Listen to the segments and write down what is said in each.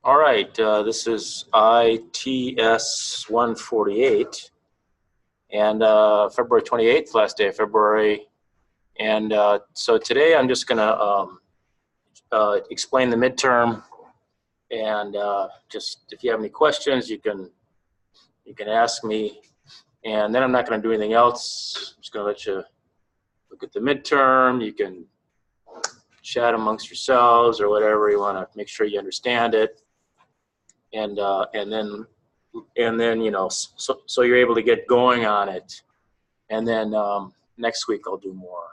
All right, this is ITS148, and February 28th, last day of February. And so today I'm just going to explain the midterm, and just if you have any questions, you can ask me. And then I'm not going to do anything else. I'm just going to let you look at the midterm. You can chat amongst yourselves or whatever you want to make sure you understand it. And then you know, so you're able to get going on it. And then next week I'll do more.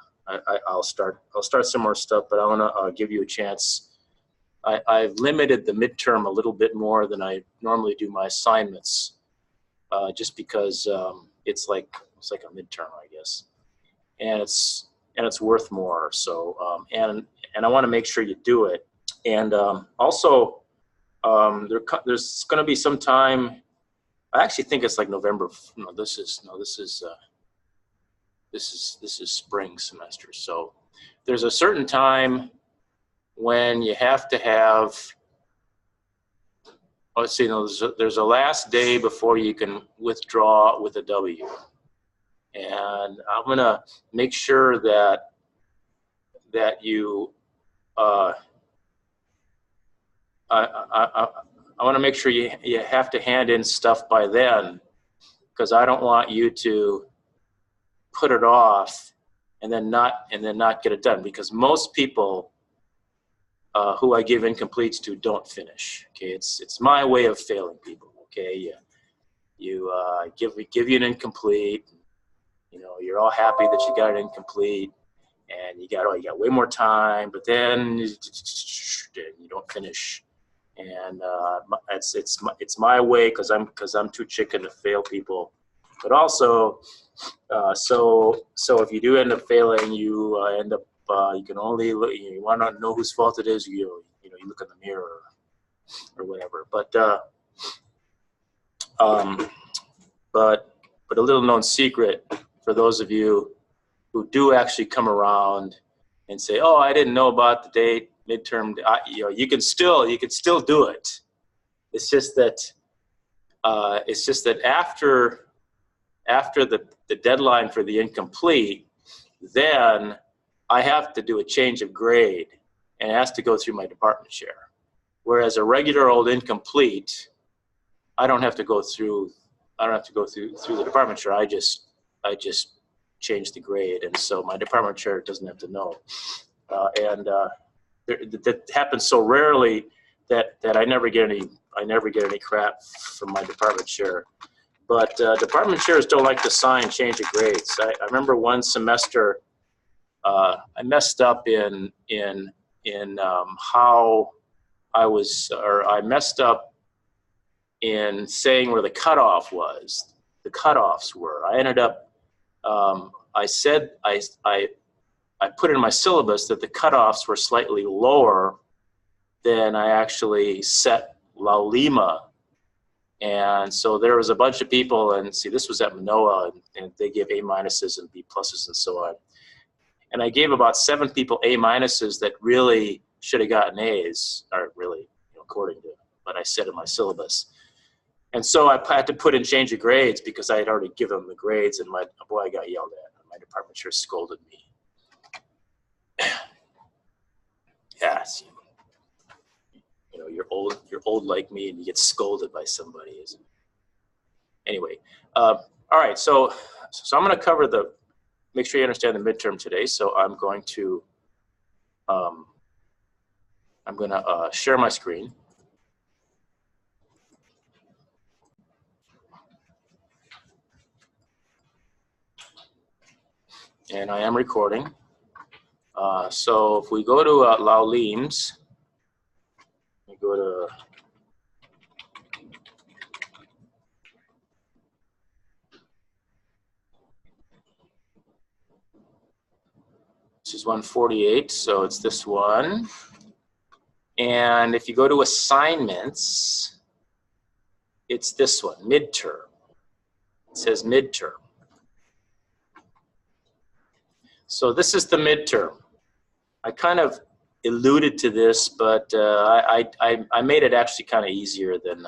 I'll start some more stuff, but I want to give you a chance. I've limited the midterm a little bit more than I normally do my assignments, just because it's like a midterm, I guess, and it's worth more. So and I want to make sure you do it. And also there's going to be some time. I actually think it's like November. No, this is spring semester. So there's a certain time when you have to have, let's see, no, there's a last day before you can withdraw with a W. And I'm gonna make sure that you, I want to make sure you have to hand in stuff by then, because I don't want you to put it off and then not get it done, because most people who I give incompletes to don't finish. Okay, it's my way of failing people. Okay, you give you an incomplete. You know, you're all happy that you got it incomplete, and you got way more time, but then you don't finish. And it's my way, because I'm too chicken to fail people. But also, so if you do end up failing, you end up you can only look, you want to know whose fault it is. You look in the mirror or whatever. But a little known secret for those of you who do actually come around and say, "Oh, I didn't know about the date midterm." You can still do it. It's just that after the deadline for the incomplete, then I have to do a change of grade, and it has to go through my department chair. Whereas a regular old incomplete, I don't have to go through the department chair. I just change the grade, and so my department chair doesn't have to know. That happens so rarely that I never get any crap from my department chair. But department chairs don't like to sign change of grades. I remember one semester I messed up in how I messed up in saying where the cutoff was. The cutoffs were. I ended up. I said I put in my syllabus that the cutoffs were slightly lower than I actually set La Lima. And so there was a bunch of people, and see, this was at Manoa, and they give A minuses and B pluses and so on. And I gave about 7 people A minuses that really should have gotten A's, or really, according to what I said in my syllabus. And so I had to put in change of grades because I had already given them the grades, and I got yelled at. My department chair scolded me. Yes, you're old like me, and you get scolded by somebody. Anyway, all right. So I'm going to cover make sure you understand the midterm today. So I'm going to share my screen. And I am recording. So if we go to Laulims, we go to this is 148, so it's this one. And if you go to assignments, it's this one, midterm. It says midterm. So this is the midterm. I kind of alluded to this, but I made it actually kind of easier than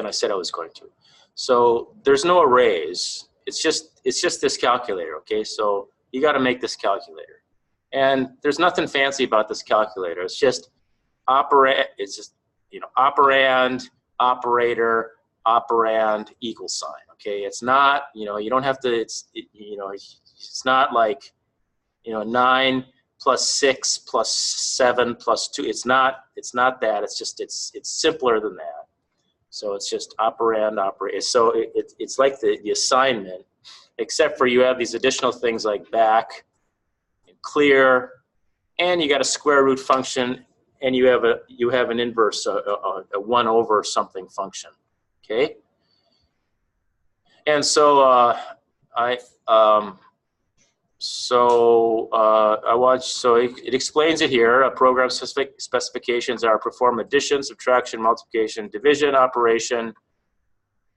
I said I was going to. So there's no arrays. It's just this calculator. Okay, so you got to make this calculator, and there's nothing fancy about this calculator. It's just It's just operand, operator, operand, equal sign. Okay, it's not you don't have to. It's not like 9 plus 6 plus 7 plus 2. It's not that. It's just it's simpler than that. So it's just operand, operator. So it's like the assignment, except for you have these additional things like back and clear, and you got a square root function, and you have an inverse, a 1 over something function. Okay. And so it explains it here. Program specifications are perform addition, subtraction, multiplication, division operation.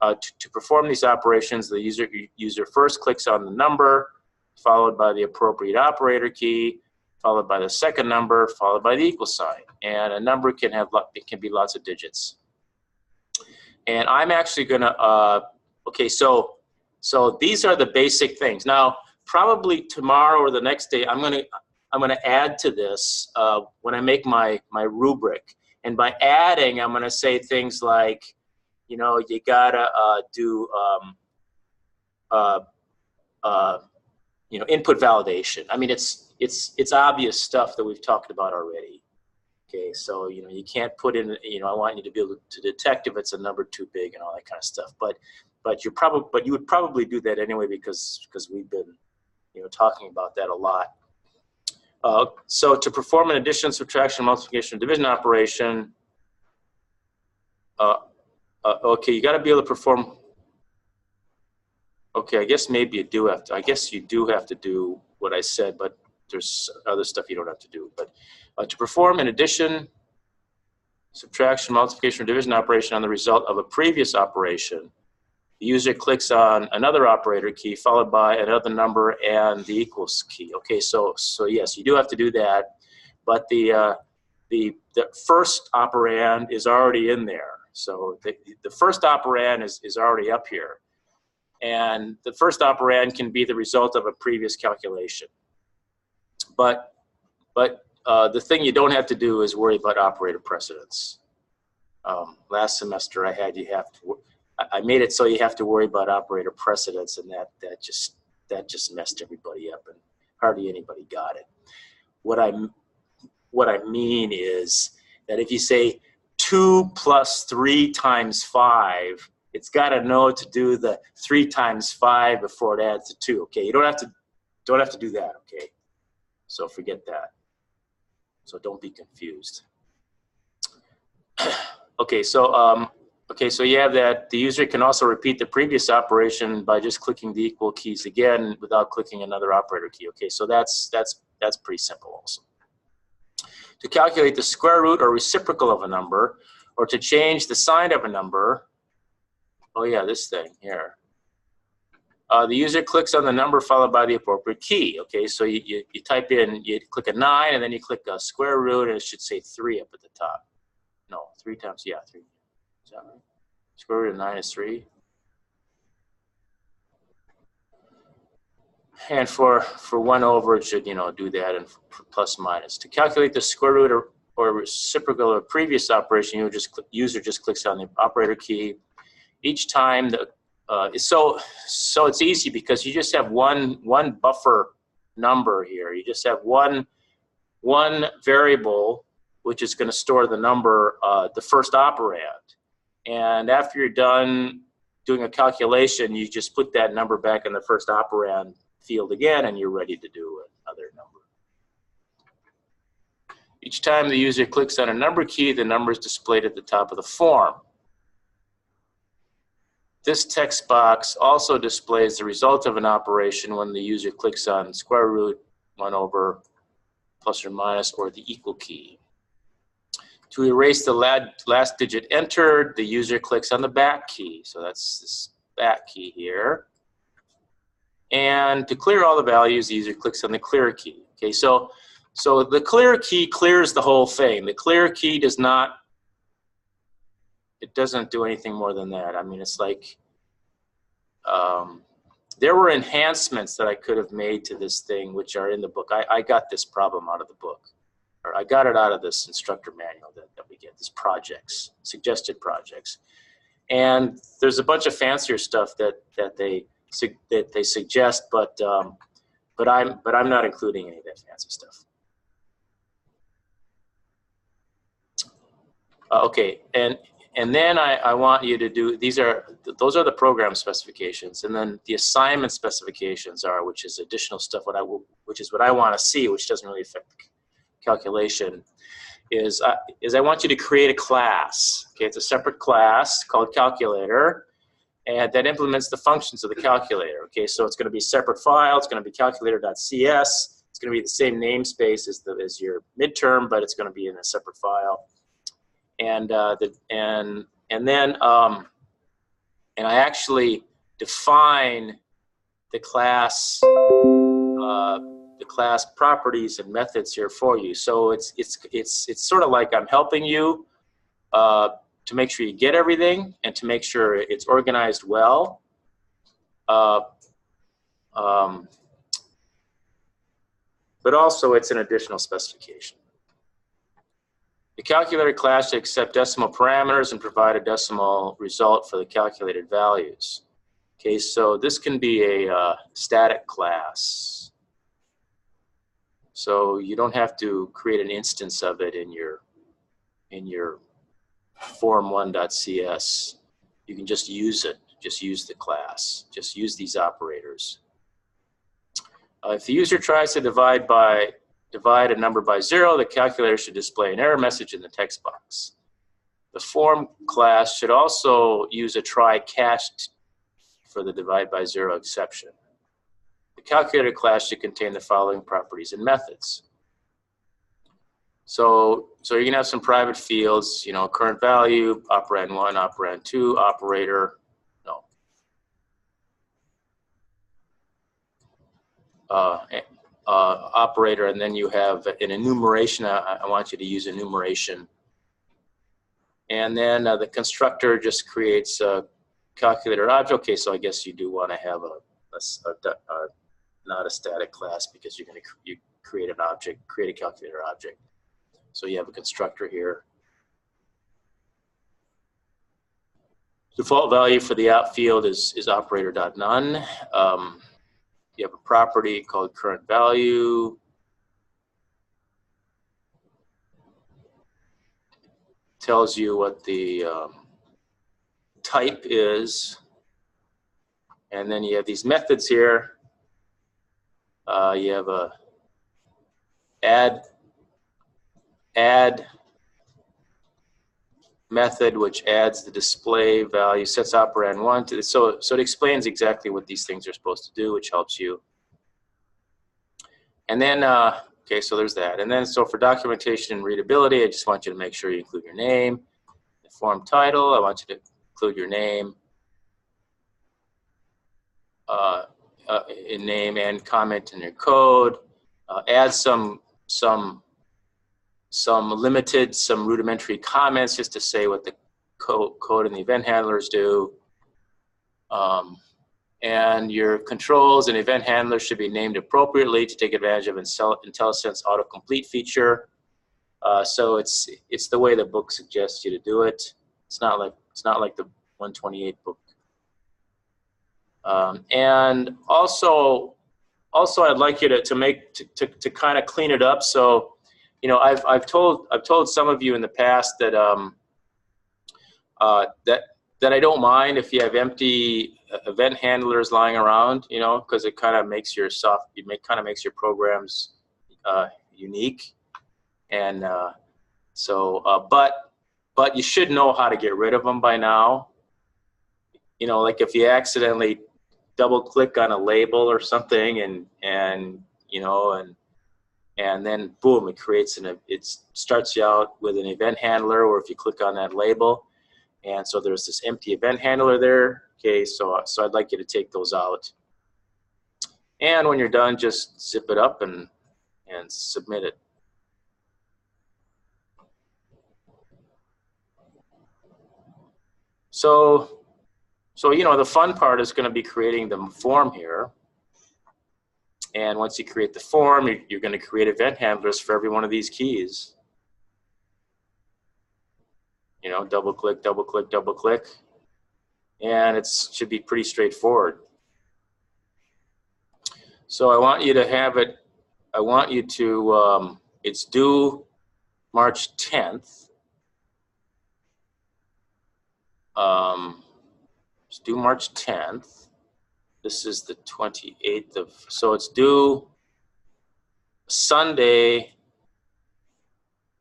To perform these operations, the user first clicks on the number, followed by the appropriate operator key, followed by the second number, followed by the equal sign. And a number can be lots of digits. And I'm actually gonna okay. So these are the basic things. Now, probably tomorrow or the next day, I'm gonna add to this when I make my rubric. And by adding, I'm gonna say things like, you gotta do input validation. I mean, it's obvious stuff that we've talked about already. Okay, so you can't put in I want you to be able to detect if it's a number too big and all that kind of stuff. But you would probably do that anyway because we've been talking about that a lot. So to perform an addition, subtraction, multiplication, division operation, okay, you got to be able to perform. Okay, I guess maybe you do have to. I guess you do have to do what I said, but there's other stuff you don't have to do. But to perform an addition, subtraction, multiplication, or division operation on the result of a previous operation, the user clicks on another operator key followed by another number and the equals key. Okay, so yes, you do have to do that, but the first operand is already in there. So the first operand is already up here, and the first operand can be the result of a previous calculation. But the thing you don't have to do is worry about operator precedence. Last semester I made it so you have to worry about operator precedence, and that just messed everybody up, and hardly anybody got it. What I mean is that if you say 2 plus 3 times 5, it's got to know to do the 3 times 5 before it adds to 2. Okay, you don't have to do that. Okay, so forget that. So don't be confused. Okay, so you have that. The user can also repeat the previous operation by just clicking the equal keys again without clicking another operator key. Okay, so that's pretty simple also. To calculate the square root or reciprocal of a number, or to change the sign of a number, oh yeah, this thing here. The user clicks on the number followed by the appropriate key. Okay, so you type in, you click a 9, and then you click a square root, and it should say 3 up at the top. No, 3 times, yeah, 3. Is that right? Square root of 9 is 3. And for 1 over, it should do that, and plus minus. To calculate the square root or reciprocal of a previous operation, user just clicks on the operator key. Each time so it's easy because you just have one buffer number here. You just have one variable which is going to store the number, the first operand. And after you're done doing a calculation, you just put that number back in the first operand field again, and you're ready to do another number. Each time the user clicks on a number key, the number is displayed at the top of the form. This text box also displays the result of an operation when the user clicks on square root, 1 over, plus or minus, or the equal key. To erase the last digit entered, the user clicks on the back key. So that's this back key here. And to clear all the values, the user clicks on the clear key. Okay, so So the clear key clears the whole thing. The clear key does not, it doesn't do anything more than that. I mean, it's like, there were enhancements that I could have made to this thing, which are in the book. I got this problem out of the book, or I got it out of this instructor manual that we get, these projects, suggested projects. And there's a bunch of fancier stuff that they suggest, but I'm not including any of that fancy stuff. Okay, and then I want you to do, those are the program specifications, and then the assignment specifications are, which is additional stuff, which is what I want to see, which doesn't really affect the calculation, is I want you to create a class. Okay, it's a separate class called calculator, and that implements the functions of the calculator. Okay, so it's going to be a separate file. It's going to be calculator.cs. It's going to be the same namespace as your midterm, but it's going to be in a separate file. And then I actually define the class properties and methods here for you. So it's sort of like I'm helping you to make sure you get everything and to make sure it's organized well. But also it's an additional specification. The calculator class should accept decimal parameters and provide a decimal result for the calculated values. Okay, so this can be a static class. So you don't have to create an instance of it in your form1.cs. You can just use it. Just use the class. Just use these operators. If the user tries to divide a number by 0, the calculator should display an error message in the text box. The form class should also use a try catch for the divide by 0 exception. The calculator class should contain the following properties and methods. So you're going to have some private fields, you know, current value, operand 1, operand 2, operator, operator, and then you have an enumeration. I want you to use enumeration. And then the constructor just creates a calculator object. Okay, so I guess you do want to have not a static class, because you're going to create an object, create a calculator object. So you have a constructor here. Default value for the out field is operator.none. You have a property called current value. Tells you what the type is. And then you have these methods here. You have a add method, which adds the display value, sets operand 1 to, so it explains exactly what these things are supposed to do, which helps you. And then okay, so there's that. And then so for documentation and readability, I just want you to make sure you include your name. The form title, I want you to include your name, in name and comment in your code. Add some rudimentary comments just to say what the code and the event handlers do. And your controls and event handlers should be named appropriately to take advantage of IntelliSense autocomplete feature. So it's the way the book suggests you to do it. It's not like the 128 book. And also I'd like you to kind of clean it up. So, you know, I've told some of you in the past that that I don't mind if you have empty event handlers lying around, you know, because it kind of makes your makes your programs unique. And but you should know how to get rid of them by now. You know, like if you accidentally double click on a label or something, and you know, and then boom, it starts you out with an event handler, or if you click on that label, and so there's this empty event handler there. Okay, so I'd like you to take those out, and when you're done, just zip it up and submit it. So you know, the fun part is going to be creating the form here. And once you create the form, you're going to create event handlers for every one of these keys. You know, double click, double click, double click. And it should be pretty straightforward. So I want you to have it, I want you to, it's due March 10th. It's due March 10th. This is the 28th of, so it's due Sunday,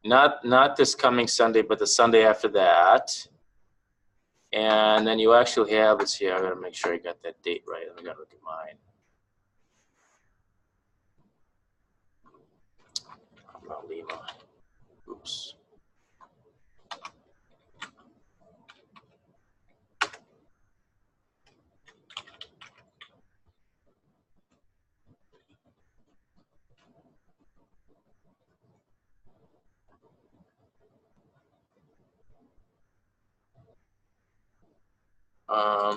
not this coming Sunday, but the Sunday after that. And then you actually have, let's see, I gotta make sure I got that date right. I gotta look at mine. Lima. Oops.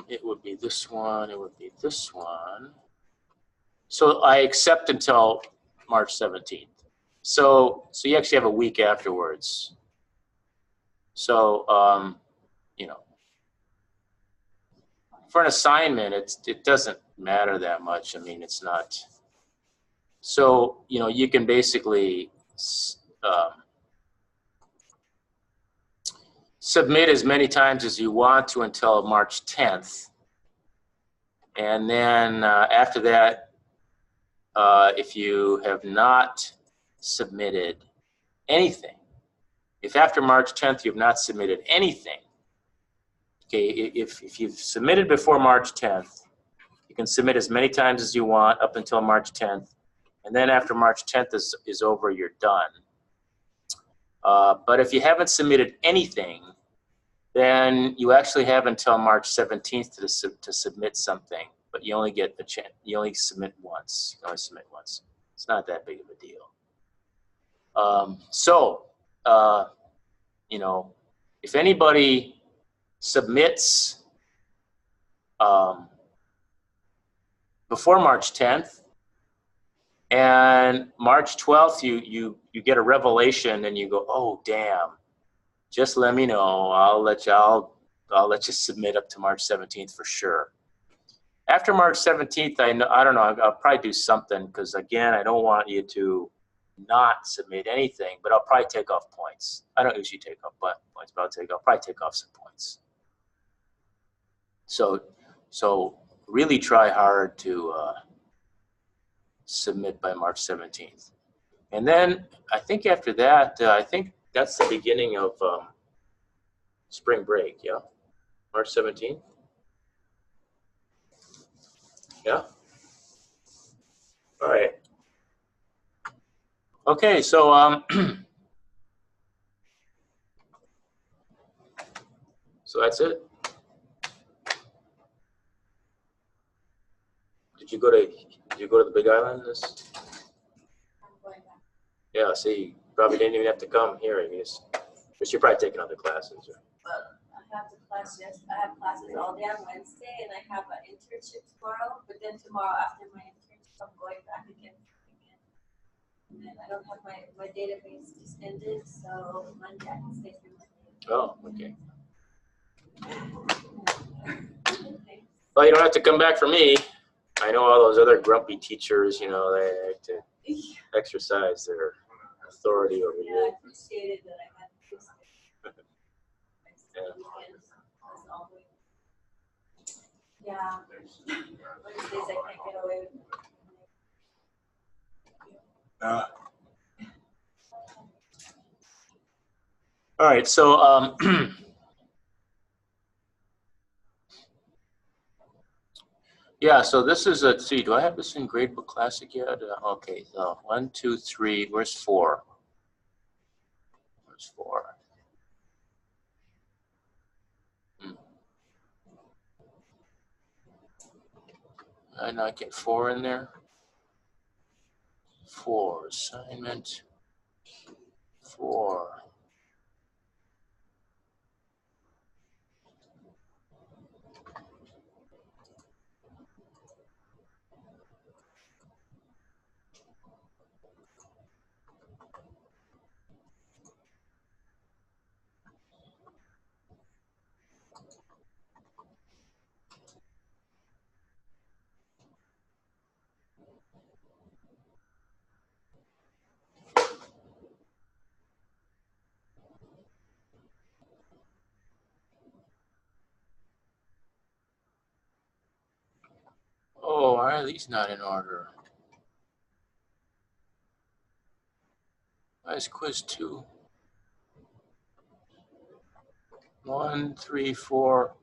It would be this one, it would be this one. So I accept until March 17th. So you actually have a week afterwards. So, you know, for an assignment, it doesn't matter that much. I mean, it's not. So, you know, you can basically submit as many times as you want to until March 10th. And then after that, if you have not submitted anything, if after March 10th you have not submitted anything, okay, if you've submitted before March 10th, you can submit as many times as you want up until March 10th. And then after March 10th is over, you're done. But if you haven't submitted anything, then you actually have until March 17th to submit something. But you only get the chance. You only submit once. You can only submit once. It's not that big of a deal. You know, if anybody submits before March 10th, and March 12th, you get a revelation, and you go, oh damn! Just let me know. I'll let you submit up to March 17th for sure. After March 17th, I don't know. I'll probably do something because again, I don't want you to not submit anything, but I'll probably take off points. I don't usually take off points, but I'll probably take off some points. So really try hard to submit by March 17th. And then I think after that, I think that's the beginning of spring break, yeah? March 17th? Yeah? All right. Okay, so so that's it. Did you go to the Big Island? Yeah, see, you probably didn't even have to come here, I guess. But you're probably taking other classes. Or... I have the class, yes. I have classes all day on Wednesday, and I have an internship tomorrow. But then tomorrow after my internship, I'm going back again. And I don't have my database just ended, so Monday I can stay through Monday. Oh, okay. Well, you don't have to come back for me. I know all those other grumpy teachers, you know, they like to exercise their authority over you. I appreciated that I had to stay. Yeah. Wednesdays I can't get away with it. All right, so yeah, so this is let's see, do I have this in Gradebook Classic yet? Okay, so 1, 2, 3, where's 4? Where's 4? Did I not get 4 in there? 4, assignment, 4. Oh, why are these not in order? Why is quiz 2? 1, 3, 4.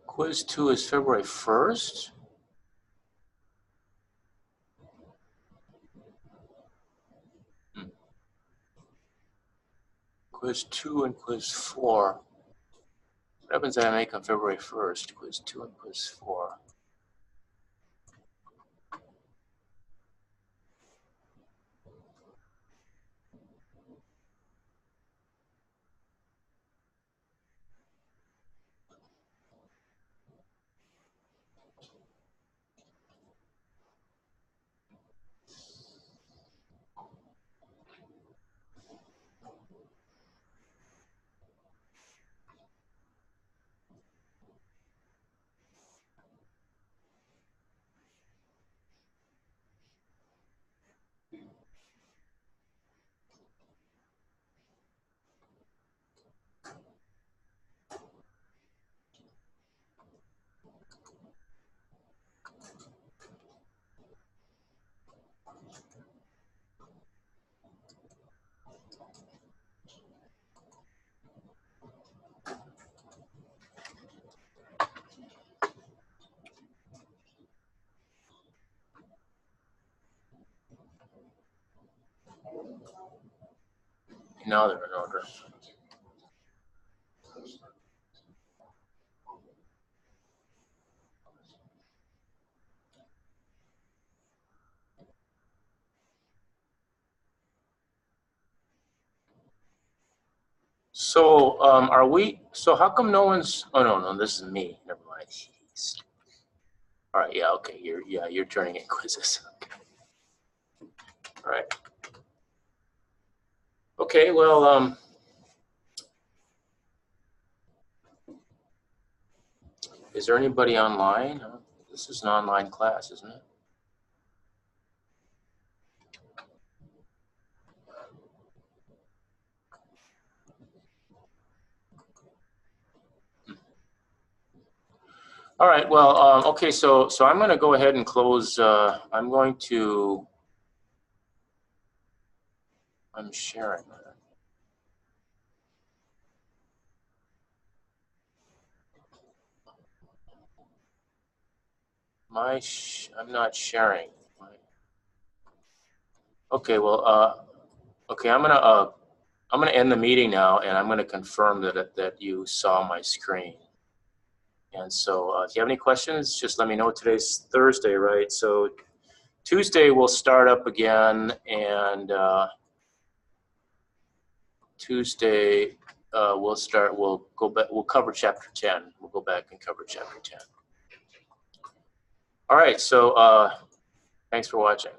Quiz 2 is February 1st? Quiz 2 and quiz 4. What happens if I make on February 1st? Quiz 2 and quiz 4. Now they're in order. So are we, so how come no one's, oh no, this is me, never mind. Jeez. All right, yeah, okay, you're turning in quizzes. Okay. All right. Okay, well, is there anybody online? This is an online class, isn't it? All right, well, okay, so I'm going to go ahead and close. I'm sharing. I'm not sharing. Okay, well, okay, I'm gonna end the meeting now, and I'm gonna confirm that you saw my screen. And so, if you have any questions, just let me know. Today's Thursday, right? So Tuesday we'll start up again, and Tuesday we'll go back. We'll cover chapter 10. We'll go back and cover chapter 10. All right. So thanks for watching.